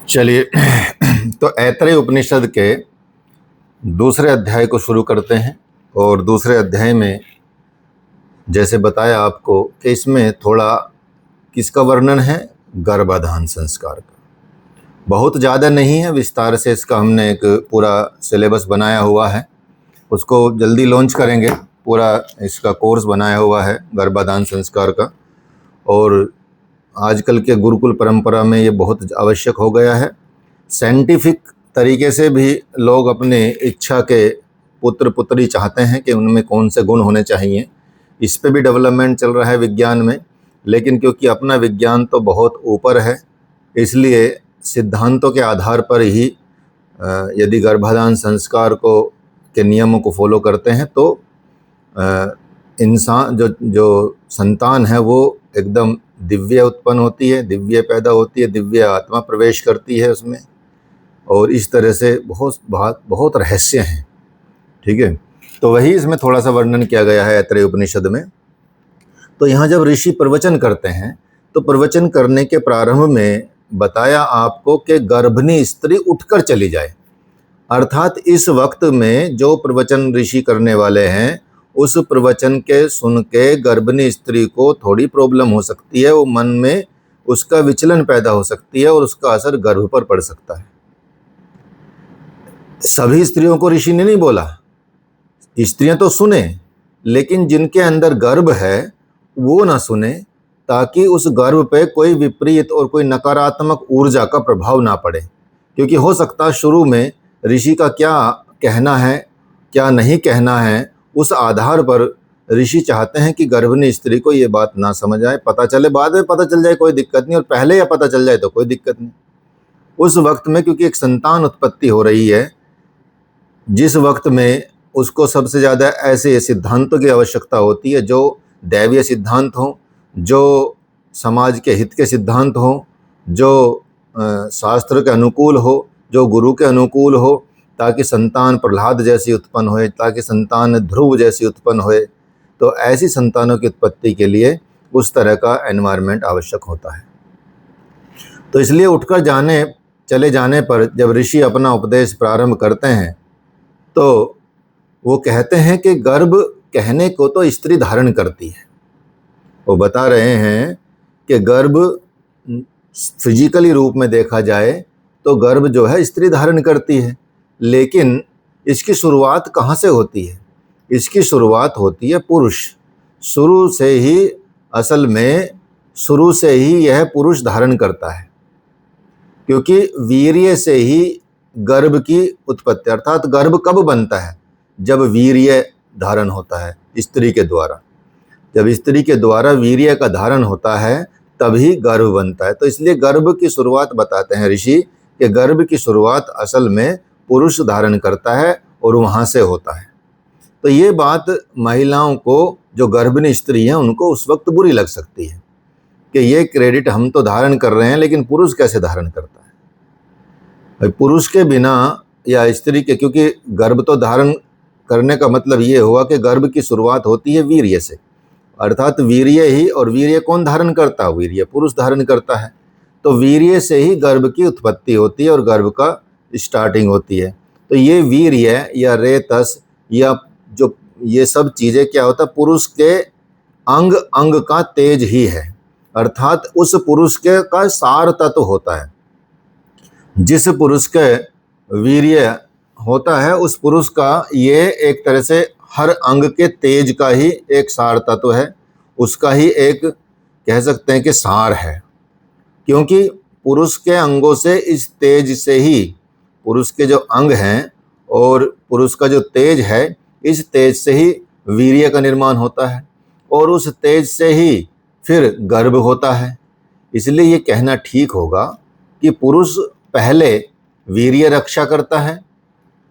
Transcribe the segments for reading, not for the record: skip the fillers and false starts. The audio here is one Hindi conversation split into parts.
चलिए तो ऐतरेय उपनिषद के दूसरे अध्याय को शुरू करते हैं। और दूसरे अध्याय में जैसे बताया आपको कि इसमें थोड़ा किसका वर्णन है, गर्भाधान संस्कार का। बहुत ज़्यादा नहीं है, विस्तार से इसका हमने एक पूरा सिलेबस बनाया हुआ है, उसको जल्दी लॉन्च करेंगे। पूरा इसका कोर्स बनाया हुआ है गर्भाधान संस्कार का, और आजकल के गुरुकुल परंपरा में ये बहुत आवश्यक हो गया है। साइंटिफिक तरीके से भी लोग अपने इच्छा के पुत्र पुत्री चाहते हैं कि उनमें कौन से गुण होने चाहिए, इस पे भी डेवलपमेंट चल रहा है विज्ञान में। लेकिन क्योंकि अपना विज्ञान तो बहुत ऊपर है, इसलिए सिद्धांतों के आधार पर ही यदि गर्भाधान संस्कार को के नियमों को फॉलो करते हैं तो इंसान जो संतान है वो एकदम दिव्य उत्पन्न होती है, दिव्य पैदा होती है, दिव्य आत्मा प्रवेश करती है उसमें। और इस तरह से बहुत रहस्य हैं, ठीक है। तो वही इसमें थोड़ा सा वर्णन किया गया है ऐतरेय उपनिषद में। तो यहाँ जब ऋषि प्रवचन करते हैं तो प्रवचन करने के प्रारंभ में बताया आपको कि गर्भिणी स्त्री उठकर चली जाए, अर्थात इस वक्त में जो प्रवचन ऋषि करने वाले हैं उस प्रवचन के सुन के गर्भिणी स्त्री को थोड़ी प्रॉब्लम हो सकती है, वो मन में उसका विचलन पैदा हो सकती है और उसका असर गर्भ पर पड़ सकता है। सभी स्त्रियों को ऋषि ने नहीं बोला, स्त्रियां तो सुने, लेकिन जिनके अंदर गर्भ है वो ना सुने, ताकि उस गर्भ पे कोई विपरीत और कोई नकारात्मक ऊर्जा का प्रभाव ना पड़े। क्योंकि हो सकता है शुरू में ऋषि का क्या कहना है क्या नहीं कहना है, उस आधार पर ऋषि चाहते हैं कि गर्भिणी स्त्री को ये बात ना समझ आए, पता चले, बाद में पता चल जाए कोई दिक्कत नहीं, और पहले या पता चल जाए तो कोई दिक्कत नहीं। उस वक्त में क्योंकि एक संतान उत्पत्ति हो रही है, जिस वक्त में उसको सबसे ज़्यादा ऐसे सिद्धांतों की आवश्यकता होती है जो दैवीय सिद्धांत हों, जो समाज के हित के सिद्धांत हों, जो शास्त्र के अनुकूल हो, जो गुरु के अनुकूल हो, ताकि संतान प्रहलाद जैसी उत्पन्न होए, ताकि संतान ध्रुव जैसी उत्पन्न होए। तो ऐसी संतानों की उत्पत्ति के लिए उस तरह का एनवायरनमेंट आवश्यक होता है। तो इसलिए उठकर चले जाने पर जब ऋषि अपना उपदेश प्रारंभ करते हैं तो वो कहते हैं कि गर्भ कहने को तो स्त्री धारण करती है। वो बता रहे हैं कि गर्भ फिजिकली रूप में देखा जाए तो गर्भ जो है स्त्री धारण करती है, लेकिन इसकी शुरुआत कहाँ से होती है? इसकी शुरुआत होती है पुरुष। शुरू से ही, असल में शुरू से ही यह पुरुष धारण करता है, क्योंकि वीर्य से ही गर्भ की उत्पत्ति, अर्थात गर्भ कब बनता है? जब वीर्य धारण होता है स्त्री के द्वारा। जब स्त्री के द्वारा वीर्य का धारण होता है तभी गर्भ बनता है। तो इसलिए गर्भ की शुरुआत बताते हैं ऋषि कि गर्भ की शुरुआत असल में पुरुष धारण करता है और वहाँ से होता है। तो ये बात महिलाओं को, जो गर्भिणी स्त्री हैं, उनको उस वक्त बुरी लग सकती है कि ये क्रेडिट हम तो धारण कर रहे हैं, लेकिन पुरुष कैसे धारण करता है? भाई पुरुष के बिना या स्त्री के, क्योंकि गर्भ तो धारण करने का मतलब ये हुआ कि गर्भ की शुरुआत होती है वीर्य से, अर्थात वीर्य ही, और वीर्य कौन धारण करता है? वीर्य पुरुष धारण करता है। तो वीर्य से ही गर्भ की उत्पत्ति होती है और गर्भ का स्टार्टिंग होती है। तो ये वीर्य या रेतस या जो ये सब चीज़ें क्या होता है? पुरुष के अंग अंग का तेज ही है, अर्थात उस पुरुष के का सार तत्व होता है। जिस पुरुष के वीर्य होता है उस पुरुष का ये एक तरह से हर अंग के तेज का ही एक सार तत्व है, उसका ही एक कह सकते हैं कि सार है। क्योंकि पुरुष के अंगों से, इस तेज से ही, पुरुष के जो अंग हैं और पुरुष का जो तेज है, इस तेज से ही वीर्य का निर्माण होता है और उस तेज से ही फिर गर्भ होता है। इसलिए ये कहना ठीक होगा कि पुरुष पहले वीर्य रक्षा करता है,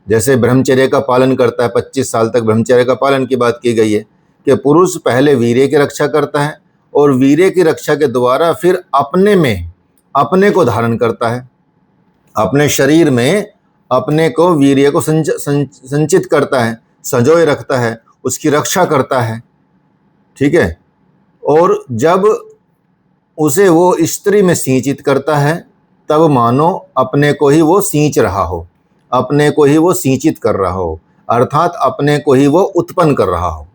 जैसे ब्रह्मचर्य का पालन करता है, 25 साल तक ब्रह्मचर्य का पालन की बात की गई है कि पुरुष पहले वीर्य की रक्षा करता है और वीर्य की रक्षा के द्वारा फिर अपने को धारण करता है, अपने शरीर में अपने को, वीर्य को संचित करता है, संजोए रखता है, उसकी रक्षा करता है, ठीक है। और जब उसे वो स्त्री में सिंचित करता है तब मानो अपने को ही वो सींच रहा हो, अपने को ही वो सिंचित कर रहा हो, अर्थात अपने को ही वो उत्पन्न कर रहा हो।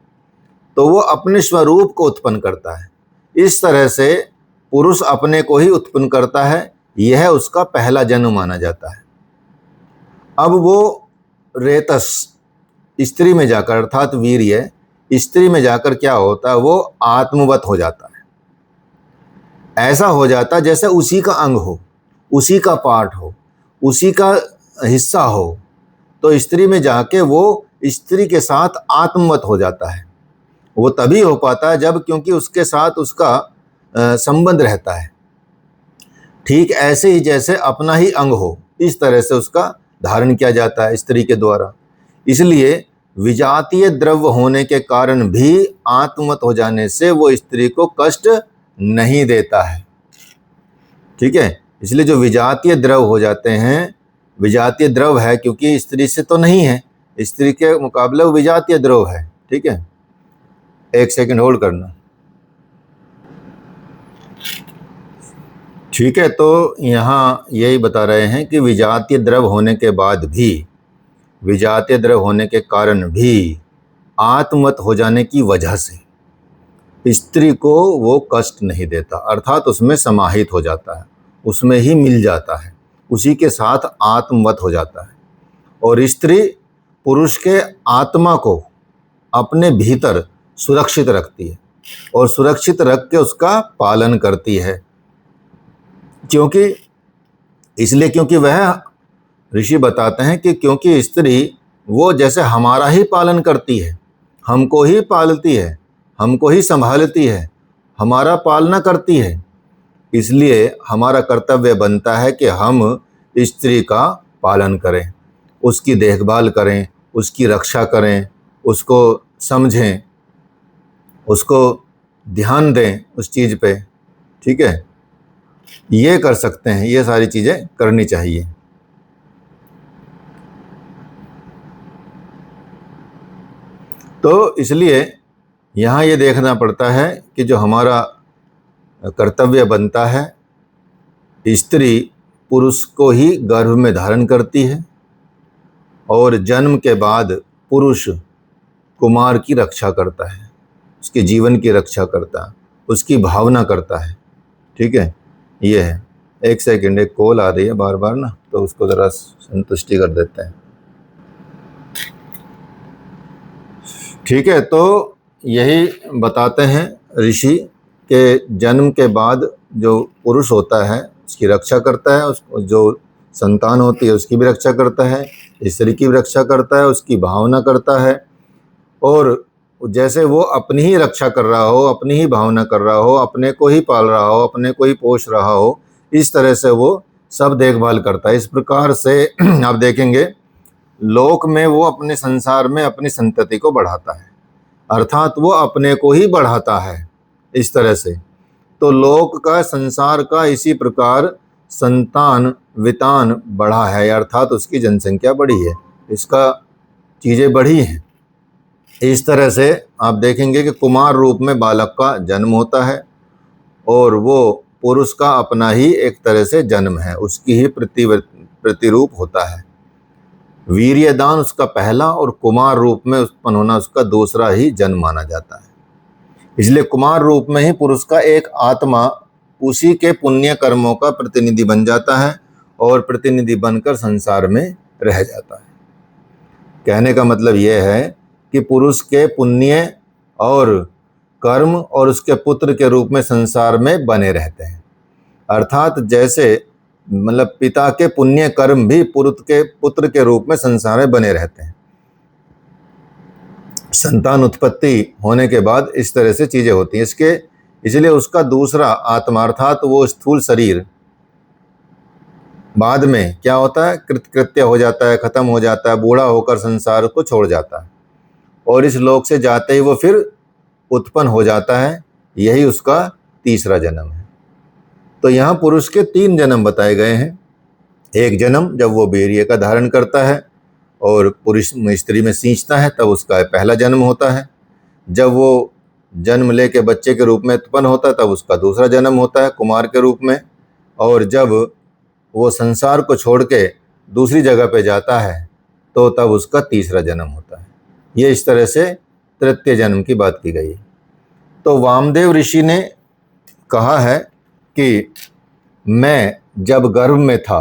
तो वो अपने स्वरूप को उत्पन्न करता है। इस तरह से पुरुष अपने को ही उत्पन्न करता है, यह उसका पहला जन्म माना जाता है। अब वो रेतस स्त्री में जाकर, अर्थात वीर्य स्त्री में जाकर क्या होता है, वो आत्मवत हो जाता है। ऐसा हो जाता जैसे उसी का अंग हो, उसी का पार्ट हो, उसी का हिस्सा हो। तो स्त्री में जाके वो स्त्री के साथ आत्मवत हो जाता है। वो तभी हो पाता है जब, क्योंकि उसके साथ उसका संबंध रहता है। ठीक ऐसे ही जैसे अपना ही अंग हो, इस तरह से उसका धारण किया जाता है स्त्री के द्वारा। इसलिए विजातीय द्रव्य होने के कारण भी आत्मवत हो जाने से वो स्त्री को कष्ट नहीं देता है। ठीक है, इसलिए जो विजातीय द्रव्य हो जाते हैं, विजातीय द्रव्य है क्योंकि स्त्री से तो नहीं है, स्त्री के मुकाबले वो विजातीय द्रव्य है। ठीक है, एक सेकंड होल्ड करना। ठीक है, तो यहाँ यही बता रहे हैं कि विजातीय द्रव्य होने के बाद भी, विजातीय द्रव्य होने के कारण भी आत्मवत हो जाने की वजह से स्त्री को वो कष्ट नहीं देता, अर्थात उसमें समाहित हो जाता है, उसमें ही मिल जाता है, उसी के साथ आत्मवत हो जाता है। और स्त्री पुरुष के आत्मा को अपने भीतर सुरक्षित रखती है और सुरक्षित रख के उसका पालन करती है। क्योंकि इसलिए क्योंकि वह, ऋषि बताते हैं कि क्योंकि स्त्री वो जैसे हमारा ही पालन करती है, हमको ही पालती है, हमको ही संभालती है, हमारा पालना करती है, इसलिए हमारा कर्तव्य बनता है कि हम स्त्री का पालन करें, उसकी देखभाल करें, उसकी रक्षा करें, उसको समझें, उसको ध्यान दें उस चीज़ पे। ठीक है, ये कर सकते हैं, ये सारी चीज़ें करनी चाहिए। तो इसलिए यहाँ ये देखना पड़ता है कि जो हमारा कर्तव्य बनता है, स्त्री पुरुष को ही गर्भ में धारण करती है और जन्म के बाद पुरुष कुमार की रक्षा करता है, उसके जीवन की रक्षा करता है, उसकी भावना करता है। ठीक है, ये है। एक सेकंड, एक कॉल आ रही है बार बार ना, तो उसको ज़रा संतुष्टि कर देते हैं। ठीक है, तो यही बताते हैं ऋषि के जन्म के बाद जो पुरुष होता है उसकी रक्षा करता है, उसको जो संतान होती है उसकी भी रक्षा करता है, स्त्री की भी रक्षा करता है, उसकी भावना करता है। और जैसे वो अपनी ही रक्षा कर रहा हो, अपनी ही भावना कर रहा हो, अपने को ही पाल रहा हो, अपने को ही पोष रहा हो, इस तरह से वो सब देखभाल करता है। इस प्रकार से आप देखेंगे लोक में वो अपने संसार में अपनी संतति को बढ़ाता है, अर्थात वो अपने को ही बढ़ाता है इस तरह से। तो लोक का, संसार का इसी प्रकार संतान वितान बढ़ा है, अर्थात उसकी जनसंख्या बढ़ी है, इसका चीज़ें बढ़ी हैं। इस तरह से आप देखेंगे कि कुमार रूप में बालक का जन्म होता है और वो पुरुष का अपना ही एक तरह से जन्म है, उसकी ही प्रतिरूप होता है। वीर्यदान उसका पहला और कुमार रूप में उत्पन्न होना उसका दूसरा ही जन्म माना जाता है। इसलिए कुमार रूप में ही पुरुष का एक आत्मा उसी के पुण्य कर्मों का प्रतिनिधि बन जाता है और प्रतिनिधि बनकर संसार में रह जाता है। कहने का मतलब यह है कि पुरुष के पुण्य और कर्म और उसके पुत्र के रूप में संसार में बने रहते हैं, अर्थात जैसे मतलब पिता के पुण्य कर्म भी पुत्र के रूप में संसार में बने रहते हैं। संतान उत्पत्ति होने के बाद इस तरह से चीज़ें होती हैं। इसलिए उसका दूसरा आत्मा, अर्थात वो स्थूल शरीर बाद में क्या होता है, कृत्य हो जाता है, खत्म हो जाता है, बूढ़ा होकर संसार को छोड़ जाता है और इस लोक से जाते ही वो फिर उत्पन्न हो जाता है। यही उसका तीसरा जन्म है। तो यहाँ पुरुष के 3 जन्म बताए गए हैं। एक जन्म जब वो वीर्य का धारण करता है और पुरुष स्त्री में सींचता है, तब उसका पहला जन्म होता है। जब वो जन्म लेके बच्चे के रूप में उत्पन्न होता है, तब उसका दूसरा जन्म होता है कुमार के रूप में। और जब वो संसार को छोड़ के दूसरी जगह पे जाता है तो तब उसका तीसरा जन्म होता है। ये इस तरह से तृतीय जन्म की बात की गई। तो वामदेव ऋषि ने कहा है कि मैं जब गर्भ में था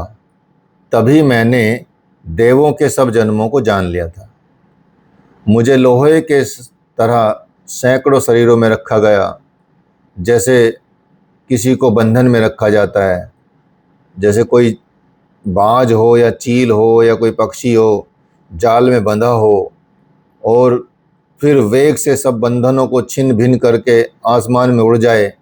तभी मैंने देवों के सब जन्मों को जान लिया था। मुझे लोहे के तरह सैकड़ों शरीरों में रखा गया, जैसे किसी को बंधन में रखा जाता है, जैसे कोई बाज हो या चील हो या कोई पक्षी हो जाल में बंधा हो और फिर वेग से सब बंधनों को छिन्न भिन्न करके आसमान में उड़ जाए,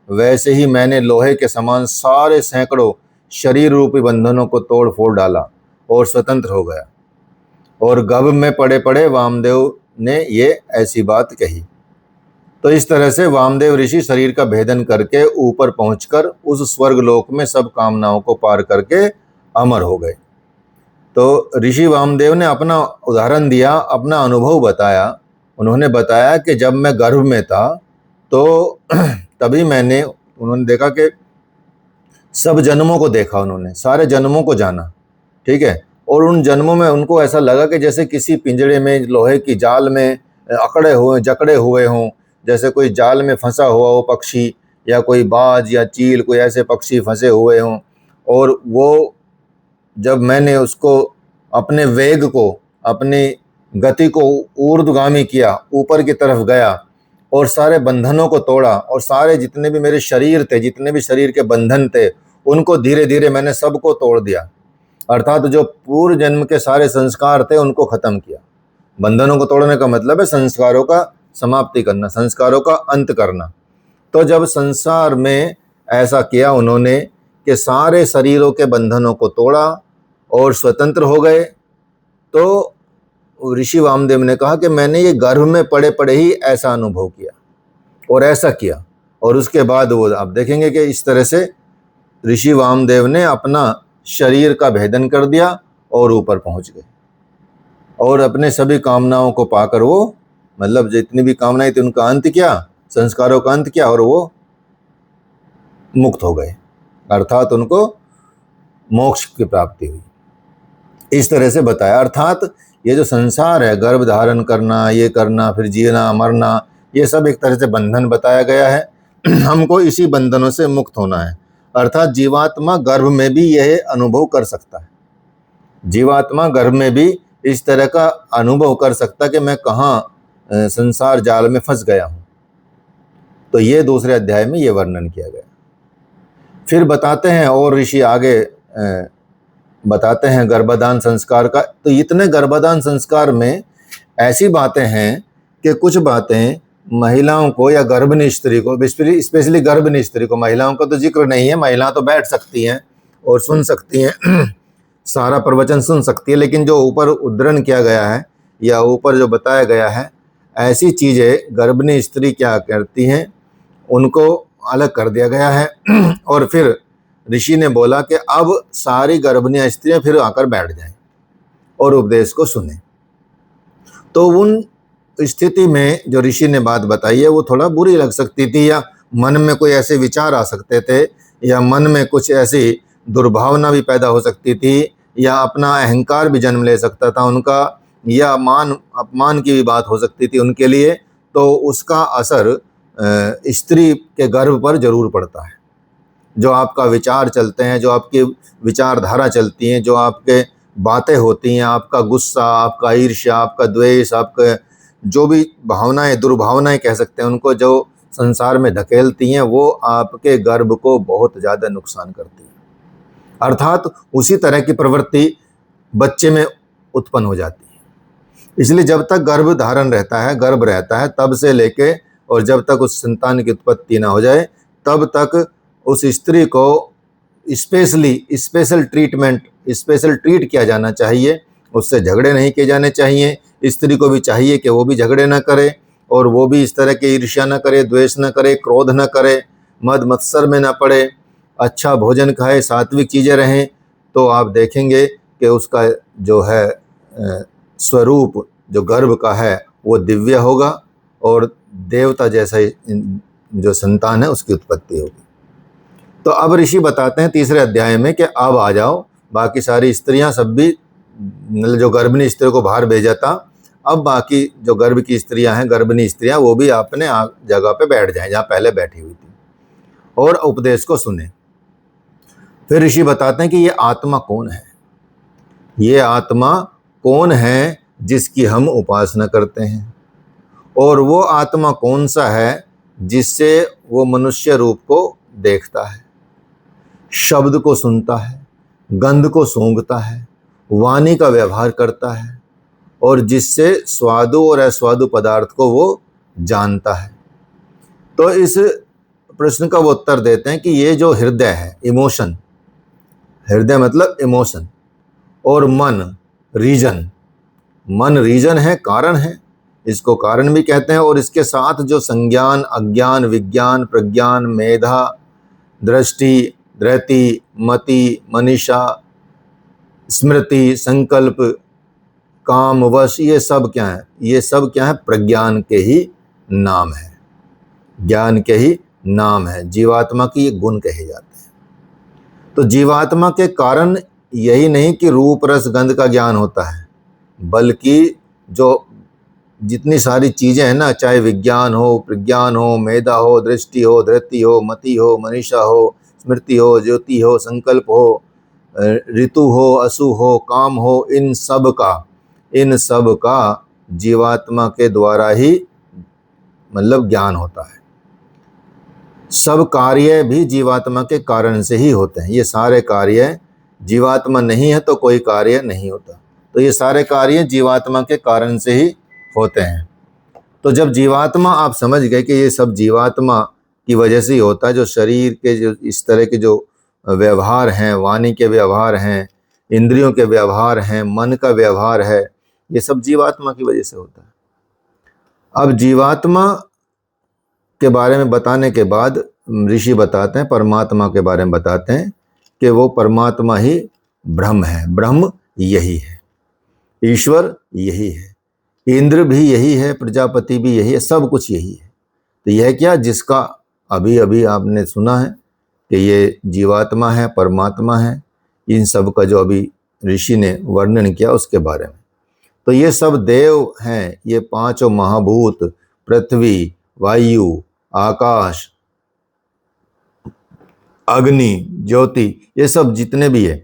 वैसे ही मैंने लोहे के समान सारे सैकड़ों शरीर रूपी बंधनों को तोड़ फोड़ डाला और स्वतंत्र हो गया। और गर्भ में पड़े पड़े वामदेव ने ये ऐसी बात कही। तो इस तरह से वामदेव ऋषि शरीर का भेदन करके ऊपर पहुंचकर उस स्वर्ग लोक में सब कामनाओं को पार करके अमर हो गए। तो ऋषि वामदेव ने अपना उदाहरण दिया, अपना अनुभव बताया। उन्होंने बताया कि जब मैं गर्भ में था तो तभी उन्होंने देखा कि सब जन्मों को देखा, उन्होंने सारे जन्मों को जाना, ठीक है। और उन जन्मों में उनको ऐसा लगा कि जैसे किसी पिंजड़े में लोहे की जाल में जकड़े हुए हों, जैसे कोई जाल में फंसा हुआ हो पक्षी या कोई बाज या चील, कोई ऐसे पक्षी फंसे हुए हों। और वो जब मैंने उसको अपने वेग को, अपनी गति को ऊर्ध्वगामी किया, ऊपर की तरफ गया और सारे बंधनों को तोड़ा और सारे जितने भी मेरे शरीर थे, जितने भी शरीर के बंधन थे, उनको धीरे धीरे मैंने सबको तोड़ दिया। अर्थात जो पूर्व जन्म के सारे संस्कार थे उनको खत्म किया। बंधनों को तोड़ने का मतलब है संस्कारों का समाप्ति करना, संस्कारों का अंत करना। तो जब संसार में ऐसा किया उन्होंने कि सारे शरीरों के बंधनों को तोड़ा और स्वतंत्र हो गए, तो ऋषि वामदेव ने कहा कि मैंने ये गर्भ में पड़े पड़े ही ऐसा अनुभव किया और ऐसा किया। और उसके बाद वो आप देखेंगे कि इस तरह से ऋषि वामदेव ने अपना शरीर का भेदन कर दिया और ऊपर पहुंच गए और अपने सभी कामनाओं को पाकर वो, मतलब जितनी भी कामनाएं थी उनका अंत किया, संस्कारों का अंत किया और वो मुक्त हो गए, अर्थात उनको मोक्ष की प्राप्ति हुई। इस तरह से बताया। अर्थात ये जो संसार है, गर्भ धारण करना, ये करना, फिर जीना मरना, ये सब एक तरह से बंधन बताया गया है। हमको इसी बंधनों से मुक्त होना है। अर्थात जीवात्मा गर्भ में भी यह अनुभव कर सकता है। जीवात्मा गर्भ में भी इस तरह का अनुभव कर सकता कि मैं कहाँ संसार जाल में फंस गया हूँ। तो ये दूसरे अध्याय में ये वर्णन किया गया। फिर बताते हैं और ऋषि आगे बताते हैं गर्भदान संस्कार का। तो इतने गर्भदान संस्कार में ऐसी बातें हैं कि कुछ बातें महिलाओं को या गर्भिणी स्त्री को, स्पेशली गर्भिणी स्त्री को, महिलाओं का तो जिक्र नहीं है, महिला तो बैठ सकती हैं और सुन सकती हैं सारा प्रवचन सुन सकती है, लेकिन जो ऊपर उद्धरण किया गया है या ऊपर जो बताया गया है, ऐसी चीज़ें गर्भिणी स्त्री क्या करती हैं उनको अलग कर दिया गया है। और फिर ऋषि ने बोला कि अब सारी गर्भिणी स्त्रियां फिर आकर बैठ जाएं और उपदेश को सुने। तो उन स्थिति में जो ऋषि ने बात बताई है वो थोड़ा बुरी लग सकती थी, या मन में कोई ऐसे विचार आ सकते थे, या मन में कुछ ऐसी दुर्भावना भी पैदा हो सकती थी, या अपना अहंकार भी जन्म ले सकता था उनका, या मान अपमान की भी बात हो सकती थी उनके लिए। तो उसका असर स्त्री के गर्भ पर जरूर पड़ता है। जो आपका विचार चलते हैं, जो आपकी विचारधारा चलती हैं, जो आपके बातें होती हैं, आपका गुस्सा, आपका ईर्ष्या, आपका द्वेष, आपका जो भी भावनाएं, दुर्भावनाएं कह सकते हैं उनको, जो संसार में धकेलती हैं, वो आपके गर्भ को बहुत ज़्यादा नुकसान करती है। अर्थात उसी तरह की प्रवृत्ति बच्चे में उत्पन्न हो जाती है। इसलिए जब तक गर्भ धारण रहता है, गर्भ रहता है, तब से लेके और जब तक उस संतान की उत्पत्ति ना हो जाए तब तक उस स्त्री को स्पेशल ट्रीट किया जाना चाहिए। उससे झगड़े नहीं किए जाने चाहिए। स्त्री को भी चाहिए कि वो भी झगड़े ना करे और वो भी इस तरह की ईर्ष्या न करे, द्वेष न करे, क्रोध न करे, मद मत्सर में न पड़े, अच्छा भोजन खाए, सात्विक चीज़ें रहें। तो आप देखेंगे कि उसका जो है स्वरूप जो गर्भ का है वो दिव्य होगा और देवता जैसा जो संतान है उसकी उत्पत्ति होगी। तो अब ऋषि बताते हैं तीसरे अध्याय में कि अब आ जाओ, बाकी सारी स्त्रियां सब भी, मतलब जो गर्भिणी स्त्रियों को बाहर भेजा था, अब बाकी जो गर्भ की स्त्रियां हैं, गर्भिणी स्त्रियां, वो भी अपने जगह पे बैठ जाएं जहाँ पहले बैठी हुई थी और उपदेश को सुने। फिर ऋषि बताते हैं कि ये आत्मा कौन है, ये आत्मा कौन है जिसकी हम उपासना करते हैं, और वो आत्मा कौन सा है जिससे वो मनुष्य रूप को देखता है, शब्द को सुनता है, गंध को सूंघता है, वाणी का व्यवहार करता है, और जिससे स्वादु और अस्वादु पदार्थ को वो जानता है। तो इस प्रश्न का वो उत्तर देते हैं कि ये जो हृदय है, इमोशन, हृदय मतलब इमोशन, और मन रीजन, मन रीजन है, कारण है, इसको कारण भी कहते हैं, और इसके साथ जो संज्ञान, अज्ञान, विज्ञान, प्रज्ञान, मेधा, दृष्टि, धृति, मति, मनीषा, स्मृति, संकल्प, काम, वश, ये सब क्या है, ये सब क्या है, प्रज्ञान के ही नाम है, ज्ञान के ही नाम है, जीवात्मा की ये गुण कहे जाते हैं। तो जीवात्मा के कारण यही नहीं कि रूप रस गंध का ज्ञान होता है, बल्कि जो जितनी सारी चीज़ें हैं ना, चाहे विज्ञान हो, प्रज्ञान हो, मेधा हो, दृष्टि हो, धृति हो, मति हो, मनीषा हो, स्मृति हो, ज्योति हो, संकल्प हो, ऋतु हो, असु हो, काम हो, इन सब का जीवात्मा के द्वारा ही मतलब ज्ञान होता है। सब कार्य भी जीवात्मा के कारण से ही होते हैं। ये सारे कार्य, जीवात्मा नहीं है तो कोई कार्य नहीं होता, तो ये सारे कार्य जीवात्मा के कारण से ही होते हैं। तो जब जीवात्मा, आप समझ गए कि ये सब जीवात्मा की वजह से ही होता है, जो शरीर के जो इस तरह के जो व्यवहार हैं, वाणी के व्यवहार हैं, इंद्रियों के व्यवहार हैं, मन का व्यवहार है, ये सब जीवात्मा की वजह से होता है। अब जीवात्मा के बारे में बताने के बाद ऋषि बताते हैं, परमात्मा के बारे में बताते हैं कि वो परमात्मा ही ब्रह्म है, ब्रह्म यही है, ईश्वर यही है, इंद्र भी यही है, प्रजापति भी यही है, सब कुछ यही है। तो यह क्या, जिसका अभी अभी आपने सुना है कि ये जीवात्मा है, परमात्मा है, इन सब का जो अभी ऋषि ने वर्णन किया उसके बारे में। तो ये सब देव हैं, ये पांचों महाभूत, पृथ्वी, वायु, आकाश, अग्नि, ज्योति, ये सब जितने भी है,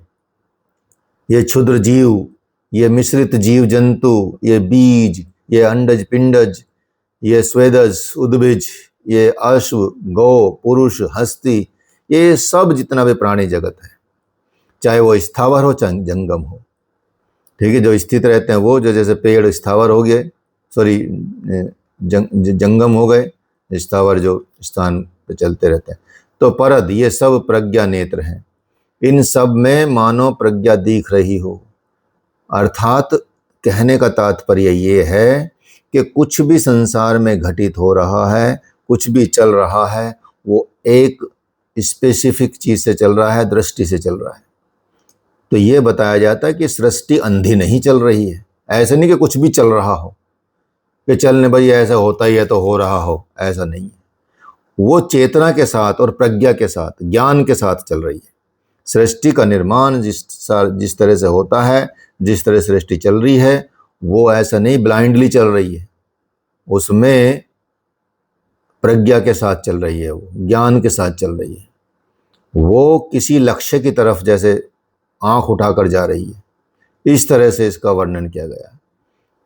ये क्षुद्र जीव, ये मिश्रित जीव जंतु, ये बीज, ये अंडज पिंडज, ये स्वेदज उद्भिज, ये अश्व, गौ, पुरुष, हस्ती, ये सब जितना भी प्राणी जगत है, चाहे वो स्थावर हो चाहे जंगम हो, ठीक है, जो स्थित रहते हैं वो, जो जैसे पेड़ स्थावर हो गए, सॉरी जंगम हो गए, स्थावर जो स्थान पे चलते रहते हैं। तो परद, ये सब प्रज्ञा नेत्र हैं, इन सब में मानो प्रज्ञा दिख रही हो। अर्थात कहने का तात्पर्य ये है कि कुछ भी संसार में घटित हो रहा है, कुछ भी चल रहा है, वो एक स्पेसिफिक चीज से चल रहा है, दृष्टि से चल रहा है। तो ये बताया जाता है कि सृष्टि अंधी नहीं चल रही है। ऐसा नहीं कि कुछ भी चल रहा हो कि चलने भाई ऐसा होता ही है तो हो रहा हो, ऐसा नहीं है। वो चेतना के साथ और प्रज्ञा के साथ, ज्ञान के साथ चल रही है। सृष्टि का निर्माण जिस तरह से होता है, जिस तरह सृष्टि चल रही है, वो ऐसा नहीं ब्लाइंडली चल रही है, उसमें प्रज्ञा के साथ चल रही है, वो ज्ञान के साथ चल रही है, वो किसी लक्ष्य की तरफ जैसे आंख उठाकर जा रही है। इस तरह से इसका वर्णन किया गया।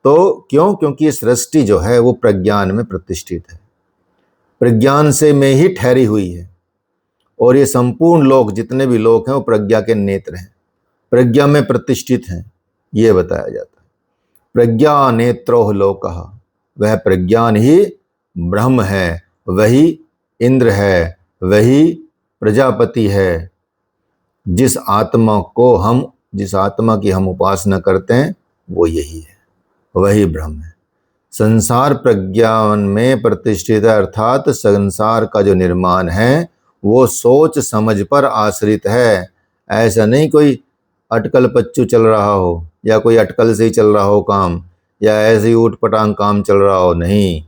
तो क्यों? क्योंकि ये सृष्टि जो है वो प्रज्ञान में प्रतिष्ठित है, प्रज्ञान से में ही ठहरी हुई है, और ये संपूर्ण लोक, जितने भी लोक हैं, वो प्रज्ञा के नेत्र हैं, प्रज्ञा में प्रतिष्ठित हैं, ये बताया जाता है। प्रज्ञा नेत्रोह लोकः, वह प्रज्ञान ही ब्रह्म है, वही इंद्र है, वही प्रजापति है। जिस आत्मा की हम उपासना करते हैं वो यही है, वही ब्रह्म है। संसार प्रज्ञान में प्रतिष्ठित है, अर्थात संसार का जो निर्माण है वो सोच समझ पर आश्रित है। ऐसा नहीं कोई अटकल पच्चू चल रहा हो, या कोई अटकल से ही चल रहा हो काम, या ऐसे ही ऊट पटांग काम चल रहा हो, नहीं।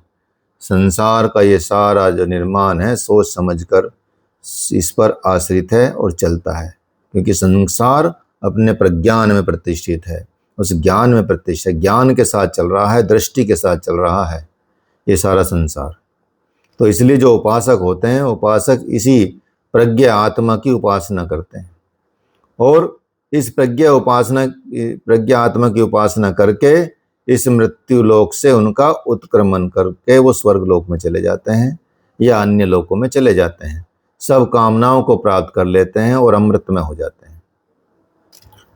संसार का ये सारा जो निर्माण है सोच समझ कर इस पर आश्रित है और चलता है, क्योंकि संसार अपने प्रज्ञान में प्रतिष्ठित है, उस ज्ञान में प्रतिष्ठित, ज्ञान के साथ चल रहा है, दृष्टि के साथ चल रहा है ये सारा संसार। तो इसलिए जो उपासक होते हैं, उपासक इसी प्रज्ञा आत्मा की उपासना करते हैं, और इस प्रज्ञा आत्मा की उपासना करके इस मृत्यु लोक से उनका उत्क्रमण करके वो स्वर्ग लोक में चले जाते हैं या अन्य लोकों में चले जाते हैं, सब कामनाओं को प्राप्त कर लेते हैं और अमृतमय हो जाते हैं।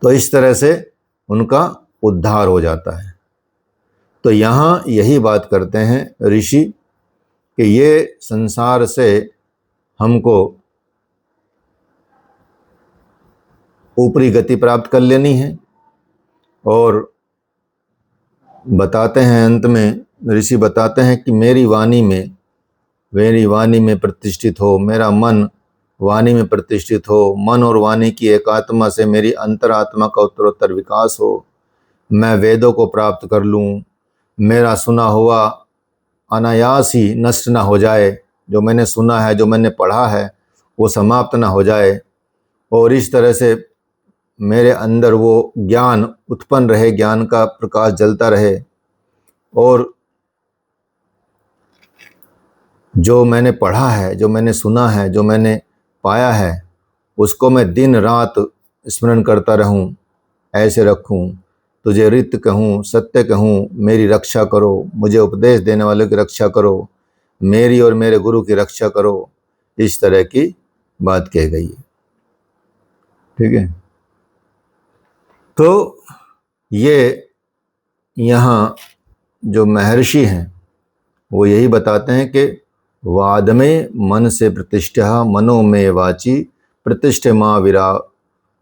तो इस तरह से उनका उद्धार हो जाता है। तो यहाँ यही बात करते हैं ऋषि कि ये संसार से हमको ऊपरी गति प्राप्त कर लेनी है, और बताते हैं अंत में ऋषि बताते हैं कि मेरी वाणी में प्रतिष्ठित हो, मेरा मन वाणी में प्रतिष्ठित हो, मन और वाणी की एकात्मा से मेरी अंतरात्मा का उत्तरोत्तर विकास हो, मैं वेदों को प्राप्त कर लूँ, मेरा सुना हुआ अनायास ही नष्ट ना हो जाए, जो मैंने सुना है, जो मैंने पढ़ा है वो समाप्त ना हो जाए, और इस तरह से मेरे अंदर वो ज्ञान उत्पन्न रहे, ज्ञान का प्रकाश जलता रहे, और जो मैंने पढ़ा है, जो मैंने सुना है, जो मैंने पाया है, उसको मैं दिन रात स्मरण करता रहूं, ऐसे रखूं, तुझे रित कहूं, सत्य कहूं, मेरी रक्षा करो, मुझे उपदेश देने वालों की रक्षा करो, मेरी और मेरे गुरु की रक्षा करो, इस तरह की बात कही गई है। ठीक है। तो ये यहाँ जो महर्षि हैं वो यही बताते हैं कि वाद में मन से प्रतिष्ठा, मनो में वाची प्रतिष्ठा माँ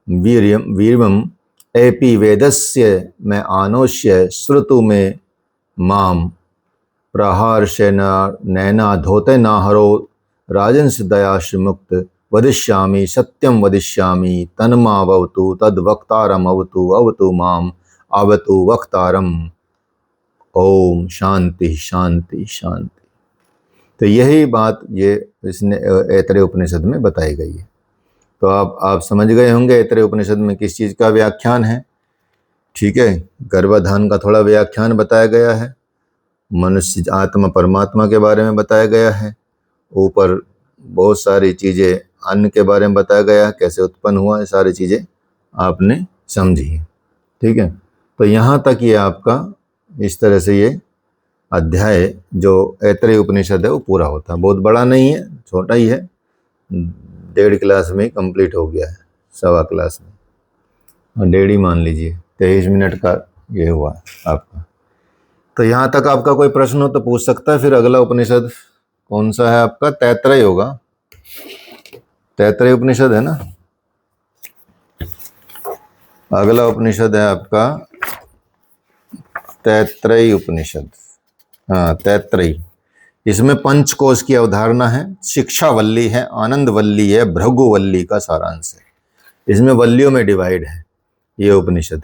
वीरम एपि वेदस्य में आनोष्य श्रुतु में माम प्रहर्ष नैना धोते ना हरो राजंस दयाश मुक्त वदिष्यामि सत्यम वदिष्यामि तन्मा भवतु तद वक्तारम अवतु माम अवतु वक्तारम। ओम शांति शांति शांति। तो यही बात ये इसने ऐतरेय उपनिषद में बताई गई है। तो आप समझ गए होंगे ऐतरेय उपनिषद में किस चीज़ का व्याख्यान है। ठीक है, गर्भाधान का थोड़ा व्याख्यान बताया गया है, मनुष्य आत्मा परमात्मा के बारे में बताया गया है, ऊपर बहुत सारी चीज़ें अन्न के बारे में बताया गया है, कैसे उत्पन्न हुआ, ये सारी चीज़ें आपने समझी। ठीक है, तो यहाँ तक ये आपका इस तरह से ये अध्याय जो ऐतरेय उपनिषद है वो पूरा होता है। बहुत बड़ा नहीं है, छोटा ही है, 1.5 क्लास में कंप्लीट हो गया है, 1.25 क्लास में, और 1.5 ही मान लीजिए, 23 मिनट का ये हुआ आपका। तो यहाँ तक आपका कोई प्रश्न हो तो पूछ सकता है। फिर अगला उपनिषद कौन सा है आपका? तैत्तरीय होगा, तैत्तरीय उपनिषद है ना। अगला उपनिषद है आपका तैत्तरीय उपनिषद। हाँ, तैत्तरीय। इसमें पंचकोश की अवधारणा है, शिक्षावल्ली है, आनंदवल्ली है, भृगुवल्ली का सारांश है। इसमें वल्लियों में डिवाइड है ये उपनिषद,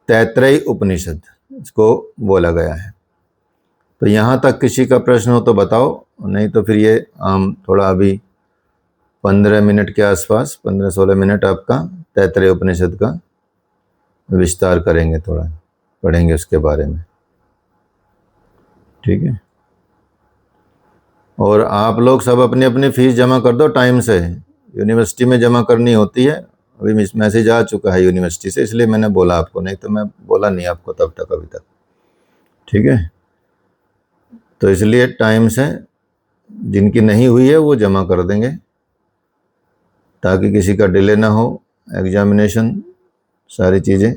तैत्तरीय उपनिषद इसको बोला गया है। तो यहाँ तक किसी का प्रश्न हो तो बताओ, नहीं तो फिर ये हम थोड़ा अभी 15 मिनट के आसपास, 15-16 मिनट आपका तैत्तरीय उपनिषद का विस्तार करेंगे, थोड़ा पढ़ेंगे उसके बारे में। ठीक है, और आप लोग सब अपनी अपनी फीस जमा कर दो टाइम से, यूनिवर्सिटी में जमा करनी होती है। अभी मैसेज आ चुका है यूनिवर्सिटी से, इसलिए मैंने बोला आपको, नहीं तो मैं बोला नहीं आपको तब तक अभी तक। ठीक है, तो इसलिए टाइम से जिनकी नहीं हुई है वो जमा कर देंगे ताकि किसी का डिले ना हो, एग्जामिनेशन सारी चीज़ें।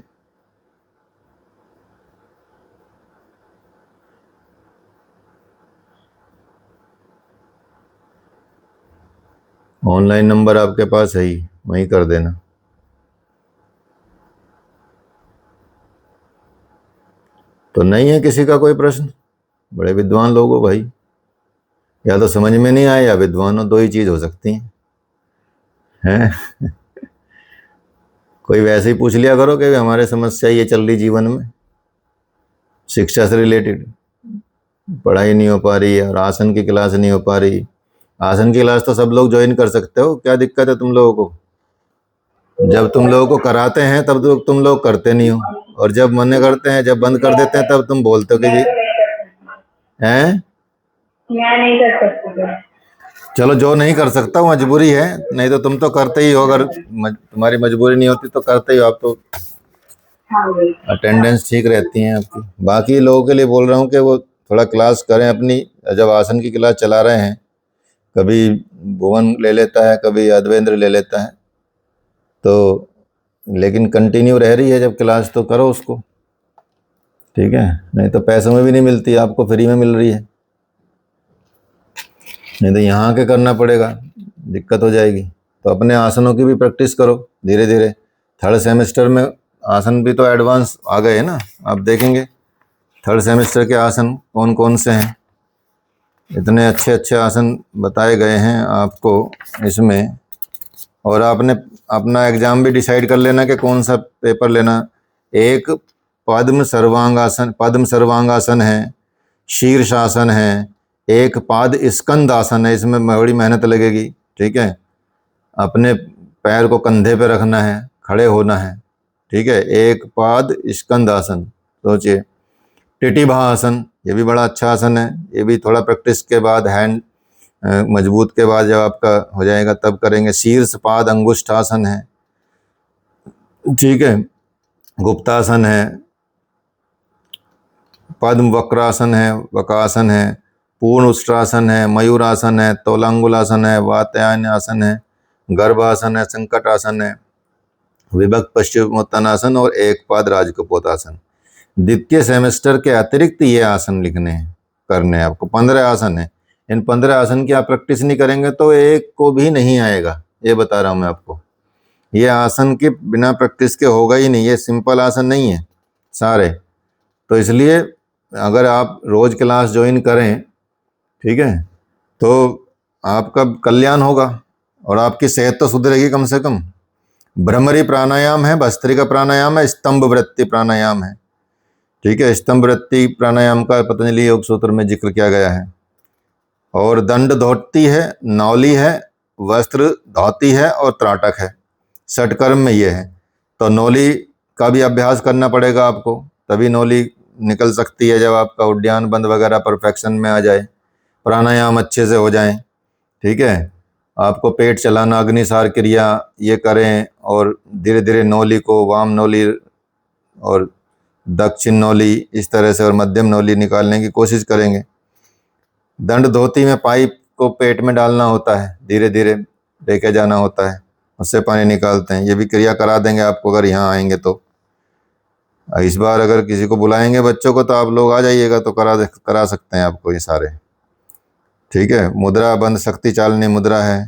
ऑनलाइन नंबर आपके पास है ही, वहीं कर देना। तो नहीं है किसी का कोई प्रश्न? बड़े विद्वान लोग हो भाई, या तो समझ में नहीं आए या विद्वान हो, 2 ही चीज़ हो सकती हैं। कोई वैसे ही पूछ लिया करो कि हमारे समस्या ये चल रही जीवन में, शिक्षा से रिलेटेड, पढ़ाई नहीं हो पा रही है और आसन की क्लास नहीं हो पा रही, आसन की क्लास तो सब लोग ज्वाइन कर सकते हो, क्या दिक्कत है तुम लोगों को? जब तुम लोगों को कराते हैं तब तो तुम लोग करते नहीं हो, और जब मना करते हैं, जब बंद कर देते हैं, तब तुम बोलते हो कि जी हैं। मैं नहीं कर सकती। चलो, जो नहीं कर सकता वो मजबूरी है, नहीं तो तुम तो करते ही हो। अगर तुम्हारी मजबूरी नहीं होती तो करते ही हो आप तो। अटेंडेंस ठीक रहती है आपकी। बाकी लोगों के लिए बोल रहा हूँ कि वो थोड़ा क्लास करें अपनी। जब आसन की क्लास चला रहे हैं, कभी भुवन ले लेता है, कभी अद्वेंद्र ले लेता है, तो लेकिन कंटिन्यू रह रही है जब क्लास, तो करो उसको, ठीक है। नहीं तो पैसों में भी नहीं मिलती, आपको फ्री में मिल रही है, नहीं तो यहाँ के करना पड़ेगा, दिक्कत हो जाएगी। तो अपने आसनों की भी प्रैक्टिस करो धीरे धीरे। थर्ड सेमेस्टर में आसन भी तो एडवांस आ गए हैं ना, आप देखेंगे थर्ड सेमेस्टर के आसन कौन कौन से हैं। इतने अच्छे अच्छे आसन बताए गए हैं आपको इसमें। और आपने अपना एग्जाम भी डिसाइड कर लेना कि कौन सा पेपर लेना। एक पद्म सर्वांगासन है, शीर्षासन है, एक पाद स्कंद आसन है, इसमें बड़ी मेहनत लगेगी, ठीक है। अपने पैर को कंधे पे रखना है, खड़े होना है, ठीक है। एक पाद स्कंद आसन, सोचिए। टिटिभा आसन, ये भी बड़ा अच्छा आसन है, ये भी थोड़ा प्रैक्टिस के बाद, हैंड मजबूत के बाद जब आपका हो जाएगा तब करेंगे। शीर्ष पाद अंगुष्ठासन है, ठीक है। गुप्तासन है, पद्म वक्रासन है, वकासन है, पूर्ण उष्ट्रासन है, मयूरासन है, तोलांगुलासन है, वात्यायन आसन है, गर्भासन है, संकट आसन है, विभक्त पश्चिमोत्तानासन और एक पाद राजकपोतासन। द्वितीय सेमेस्टर के अतिरिक्त ये आसन लिखने हैं, करने हैं आपको। 15 आसन है। इन 15 आसन की आप प्रैक्टिस नहीं करेंगे तो एक को भी नहीं आएगा, ये बता रहा हूँ मैं आपको। ये आसन के बिना प्रैक्टिस के होगा ही नहीं, ये सिंपल आसन नहीं है सारे। तो इसलिए अगर आप रोज क्लास ज्वाइन करें, ठीक है, तो आपका कल्याण होगा और आपकी सेहत तो सुधरेगी कम से कम। भ्रमरी प्राणायाम है, भस्त्रिका प्राणायाम है, स्तंभ वृत्ति प्राणायाम है, ठीक है। स्तंभ वृत्ति प्राणायाम का पतंजलि योग सूत्र में जिक्र किया गया है। और दंड धोती है, नौली है, वस्त्र धोती है और त्राटक है। षटकर्म में ये है। तो नौली का भी अभ्यास करना पड़ेगा आपको, तभी नौली निकल सकती है, जब आपका उद्यान बंद वगैरह परफेक्शन में आ जाए, प्राणायाम अच्छे से हो जाए, ठीक है। आपको पेट चलाना, अग्निसार क्रिया ये करें, और धीरे धीरे नौली को वाम नौली और दक्षिण नौली इस तरह से और मध्यम नौली निकालने की कोशिश करेंगे। दंड धोती में पाइप को पेट में डालना होता है, धीरे धीरे लेके जाना होता है, उससे पानी निकालते हैं। ये भी क्रिया करा देंगे आपको अगर यहाँ आएंगे तो। इस बार अगर किसी को बुलाएंगे बच्चों को तो आप लोग आ जाइएगा, तो करा सकते हैं आपको ये सारे, ठीक है। मुद्रा बंद शक्ति चालनी मुद्रा है,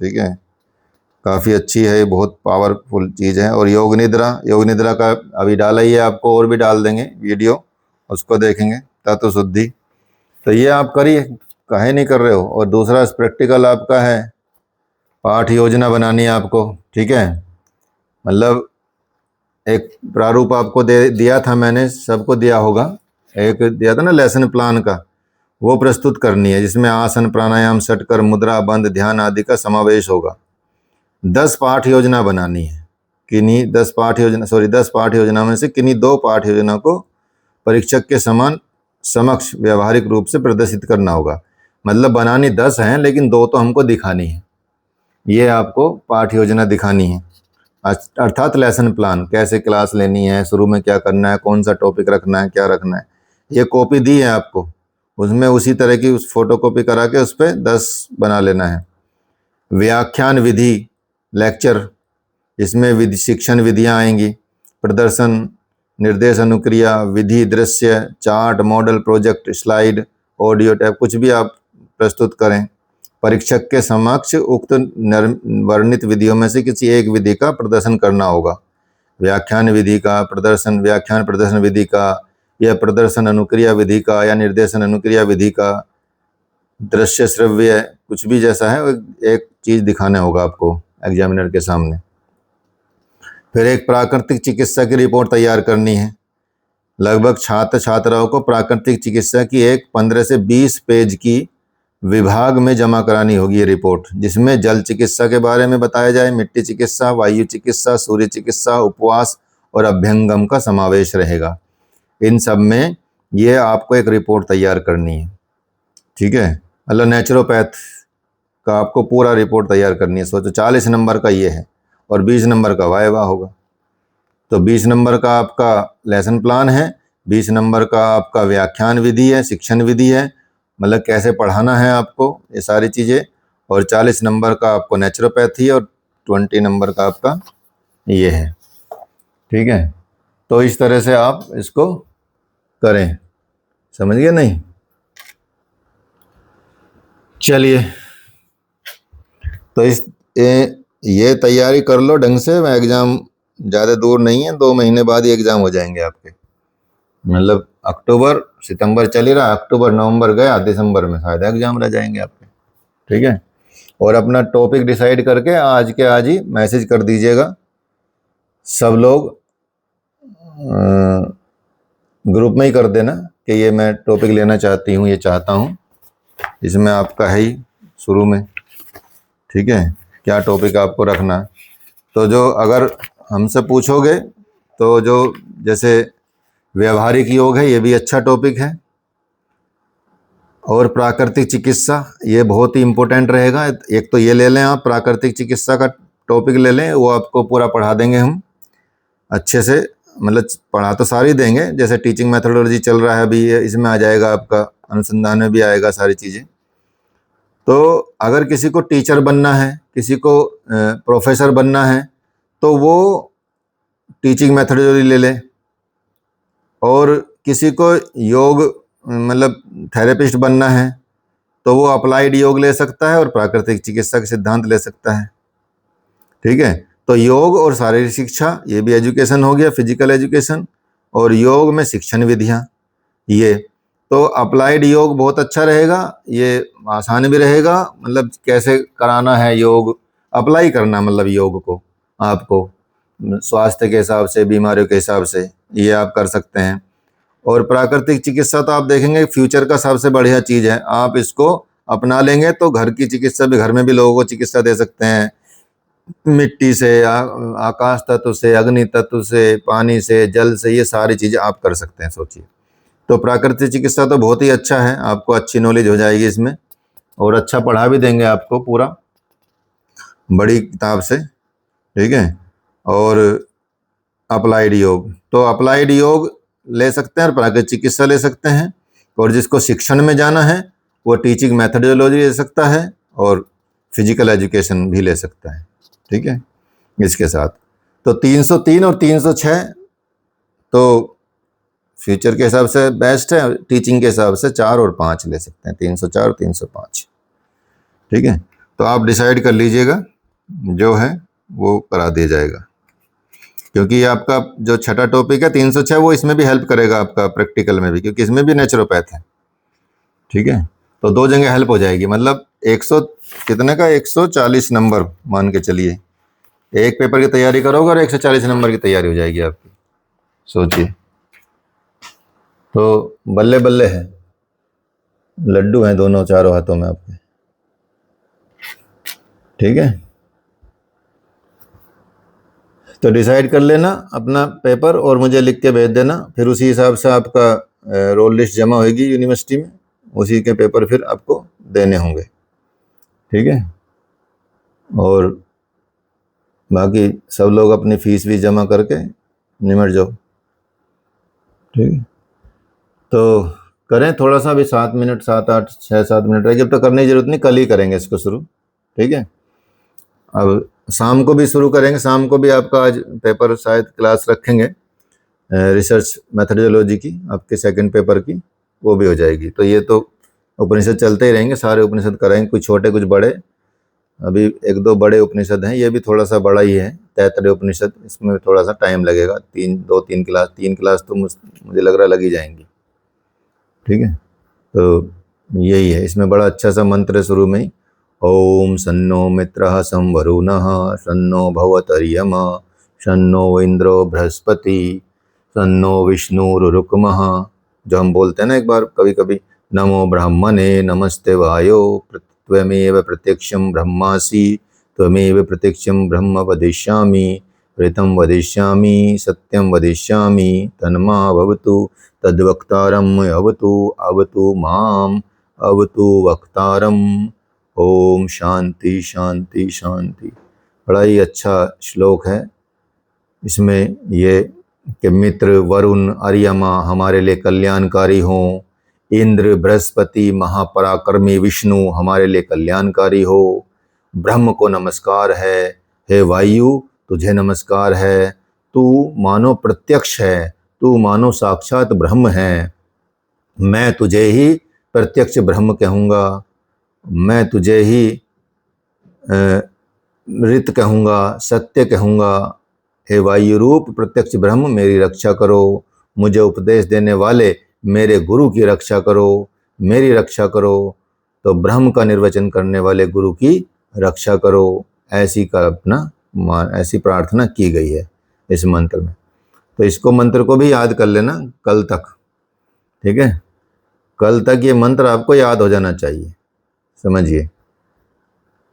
ठीक है, काफ़ी अच्छी है, बहुत पावरफुल चीज़ है। और योग निद्रा का अभी डाला ही है आपको, और भी डाल देंगे वीडियो, उसको देखेंगे। तत्व शुद्धि, तो ये आप करिए, काहे नहीं कर रहे हो। और दूसरा प्रैक्टिकल आपका है, पाठ योजना बनानी है आपको, ठीक है। मतलब एक प्रारूप आपको दिया था मैंने, सबको दिया होगा, एक दिया था ना लेसन प्लान का, वो प्रस्तुत करनी है, जिसमें आसन, प्राणायाम, षटकर, मुद्रा, बंद, ध्यान आदि का समावेश होगा। 10 पाठ योजना बनानी है। किन्हीं 10 पाठ योजना में से किन्हीं 2 पाठ योजना को परीक्षक के समक्ष व्यवहारिक रूप से प्रदर्शित करना होगा। मतलब बनानी 10 हैं, लेकिन 2 तो हमको दिखानी है। ये आपको पाठ योजना दिखानी है, अर्थात लेसन प्लान, कैसे क्लास लेनी है, शुरू में क्या करना है, कौन सा टॉपिक रखना है, क्या रखना है। ये कॉपी दी है आपको, उसमें उसी तरह की उस फोटो कॉपी करा के उस पर 10 बना लेना है। व्याख्यान विधि, लेक्चर, इसमें शिक्षण विधियाँ आएंगी, प्रदर्शन, निर्देश, अनुक्रिया, विधि, दृश्य, chart, model, project, slide, audio tap, कुछ भी आप प्रस्तुत करें। परीक्षक के समक्ष उक्त वर्णित विधियों में से किसी एक विधि का प्रदर्शन करना होगा। व्याख्यान विधि का प्रदर्शन, व्याख्यान प्रदर्शन विधि का, या प्रदर्शन अनुक्रिया विधि का, या निर्देशन अनुक्रिया विधि का, दृश्य श्रव्य, कुछ भी जैसा है एक चीज़ दिखाना होगा आपको एग्जामिनर के सामने। फिर एक प्राकृतिक चिकित्सा की रिपोर्ट तैयार करनी है। लगभग छात्र छात्राओं को प्राकृतिक चिकित्सा की एक 15 से 20 पेज की विभाग में जमा करानी होगी ये रिपोर्ट, जिसमें जल चिकित्सा के बारे में बताया जाए, मिट्टी चिकित्सा, वायु चिकित्सा, सूर्य चिकित्सा, उपवास और अभ्यंगम का समावेश रहेगा। इन सब में ये आपको एक रिपोर्ट तैयार करनी है, ठीक है। मतलब नेचुरोपैथ का आपको पूरा रिपोर्ट तैयार करनी है। सोचो 40 नंबर का ये है और 20 नंबर का वाइवा होगा। तो 20 नंबर का आपका लेसन प्लान है, 20 नंबर का आपका व्याख्यान विधि है, शिक्षण विधि है, मतलब कैसे पढ़ाना है आपको ये सारी चीज़ें, और 40 नंबर का आपको नेचुरोपैथी और 20 नंबर का आपका ये है, ठीक है। तो इस तरह से आप इसको करें, समझ गए नहीं? चलिए, तो ये तैयारी कर लो ढंग से। एग्ज़ाम ज़्यादा दूर नहीं है, 2 महीने बाद ही एग्ज़ाम हो जाएंगे आपके। मतलब अक्टूबर सितंबर चल ही रहा, अक्टूबर नवंबर गया, दिसंबर में शायद एग्ज़ाम रह जाएंगे आपके, ठीक है। और अपना टॉपिक डिसाइड करके आज के आज ही मैसेज कर दीजिएगा सब लोग, ग्रुप में ही कर देना कि ये मैं टॉपिक लेना चाहती हूँ, ये चाहता हूँ। इसमें आपका है ही शुरू में, ठीक है, क्या टॉपिक आपको रखना। तो जो अगर हमसे पूछोगे तो जो जैसे व्यवहारिक योग है, ये भी अच्छा टॉपिक है, और प्राकृतिक चिकित्सा ये बहुत ही इम्पोर्टेंट रहेगा। एक तो ये ले लें आप, प्राकृतिक चिकित्सा का टॉपिक ले लें, वो आपको पूरा पढ़ा देंगे हम अच्छे से। मतलब पढ़ा तो सारी देंगे, जैसे टीचिंग मेथोडोलॉजी चल रहा है अभी, इसमें आ जाएगा आपका, अनुसंधान में भी आएगा सारी चीज़ें। तो अगर किसी को टीचर बनना है, किसी को प्रोफेसर बनना है, तो वो टीचिंग मेथोडोलॉजी ले ले, और किसी को योग मतलब थेरेपिस्ट बनना है तो वो अप्लाइड योग ले सकता है और प्राकृतिक चिकित्सा के सिद्धांत ले सकता है, ठीक है। तो योग और शारीरिक शिक्षा ये भी एजुकेशन हो गया, फिजिकल एजुकेशन, और योग में शिक्षण विधियाँ ये। तो अप्लाइड योग बहुत अच्छा रहेगा, ये आसान भी रहेगा, मतलब कैसे कराना है योग, अप्लाई करना मतलब योग को आपको स्वास्थ्य के हिसाब से, बीमारियों के हिसाब से, ये आप कर सकते हैं। और प्राकृतिक चिकित्सा तो आप देखेंगे फ्यूचर का सबसे बढ़िया चीज़ है, आप इसको अपना लेंगे तो घर की चिकित्सा भी, घर में भी लोगों को चिकित्सा दे सकते हैं, मिट्टी से, आकाश तत्व से, अग्नि तत्व से, पानी से, जल से, ये सारी चीज़ें आप कर सकते हैं। सोचिए, तो प्राकृतिक चिकित्सा तो बहुत ही अच्छा है, आपको अच्छी नॉलेज हो जाएगी इसमें, और अच्छा पढ़ा भी देंगे आपको पूरा बड़ी किताब से, ठीक है। और अप्लाइड योग, तो अप्लाइड योग ले सकते हैं और प्राकृतिक चिकित्सा ले सकते हैं, और जिसको शिक्षण में जाना है वो टीचिंग मेथोडोलॉजी ले सकता है और फिजिकल एजुकेशन भी ले सकता है, ठीक है। इसके साथ तो 303 और 306 तो फ्यूचर के हिसाब से बेस्ट है, टीचिंग के हिसाब से 4 और 5 ले सकते हैं, 304 और 305, ठीक है। तो आप डिसाइड कर लीजिएगा, जो है वो करा दिया जाएगा, क्योंकि ये आपका जो छठा टॉपिक है 306 वो इसमें भी हेल्प करेगा आपका प्रैक्टिकल में भी, क्योंकि इसमें भी नेचुरोपैथ है, ठीक है। तो 2 जगह हेल्प हो जाएगी, मतलब 100 कितने का, 140 नंबर मान के चलिए, एक पेपर की तैयारी करोगे और 140 नंबर की तैयारी हो जाएगी आपकी, सोचिए। तो बल्ले बल्ले है, लड्डू हैं दोनों चारों हाथों में आपके, ठीक है। तो डिसाइड कर लेना अपना पेपर और मुझे लिख के भेज देना, फिर उसी हिसाब से आपका रोल लिस्ट जमा होगी यूनिवर्सिटी में, उसी के पेपर फिर आपको देने होंगे, ठीक है। और बाकी सब लोग अपनी फीस भी जमा करके निमट जाओ, ठीक है। तो करें थोड़ा सा, अभी 7 मिनट, 7 8 6 7 मिनट रहेगी, अब तो करने की जरूरत नहीं, कल ही करेंगे इसको शुरू, ठीक है। अब शाम को भी शुरू करेंगे, शाम को भी आपका आज पेपर शायद क्लास रखेंगे रिसर्च मेथोडोलॉजी की, आपके सेकंड पेपर की, वो भी हो जाएगी। तो ये तो उपनिषद चलते ही रहेंगे, सारे उपनिषद कराएंगे, कुछ छोटे कुछ बड़े, अभी 1-2 बड़े उपनिषद हैं, ये भी थोड़ा सा बड़ा ही है, तैतरीय उपनिषद, इसमें थोड़ा सा टाइम लगेगा, 3 क्लास तो मुझे लग रहा लग ही जाएंगी, ठीक है। तो यही है, इसमें बड़ा अच्छा सा मंत्र है शुरू में ही, ओम सन्नो मित्रः सं वरुणः सन्नो भवतर्यमा सन्नो इंद्रो बृहस्पति सन्नो विष्णुरुरुक्मः, जो हम बोलते हैं ना एक बार कभी कभी, नमो ब्रह्मणे नमस्ते वायो त्वमेव प्रत्यक्षं ब्रह्मासि त्वमेव प्रत्यक्षं ब्रह्म वदिष्यामि ऋतं वदिष्यामि सत्यं वदिष्यामि तन्मा भवतु तद्वक्तारम् अवतु अवतु माम् अवतु वक्तारम्। ओम शांति शांति शांति। बड़ा ही अच्छा श्लोक है। इसमें ये कि मित्र वरुण अर्यमा हमारे लिए कल्याणकारी हों, इंद्र बृहस्पति महापराक्रमी विष्णु हमारे लिए कल्याणकारी हो, ब्रह्म को नमस्कार है, हे वायु तुझे नमस्कार है, तू मानो प्रत्यक्ष है, तू मानो साक्षात ब्रह्म है, मैं तुझे ही प्रत्यक्ष ब्रह्म कहूँगा, मैं तुझे ही ऋत कहूँगा, सत्य कहूँगा। हे वायु रूप प्रत्यक्ष ब्रह्म मेरी रक्षा करो, मुझे उपदेश देने वाले मेरे गुरु की रक्षा करो, मेरी रक्षा करो। तो ब्रह्म का निर्वचन करने वाले गुरु की रक्षा करो, ऐसी ऐसी प्रार्थना की गई है इस मंत्र में। तो इसको मंत्र को भी याद कर लेना कल तक, ठीक है। कल तक ये मंत्र आपको याद हो जाना चाहिए। समझिए,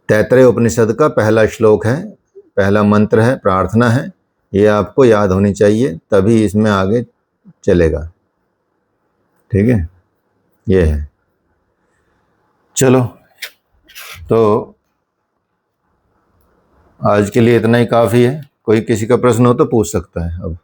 तैत्तरीय उपनिषद का पहला श्लोक है, पहला मंत्र है, प्रार्थना है, ये आपको याद होनी चाहिए, तभी इसमें आगे चलेगा, ठीक है। ये है। चलो, तो आज के लिए इतना ही काफ़ी है। कोई किसी का प्रश्न हो तो पूछ सकता है अब।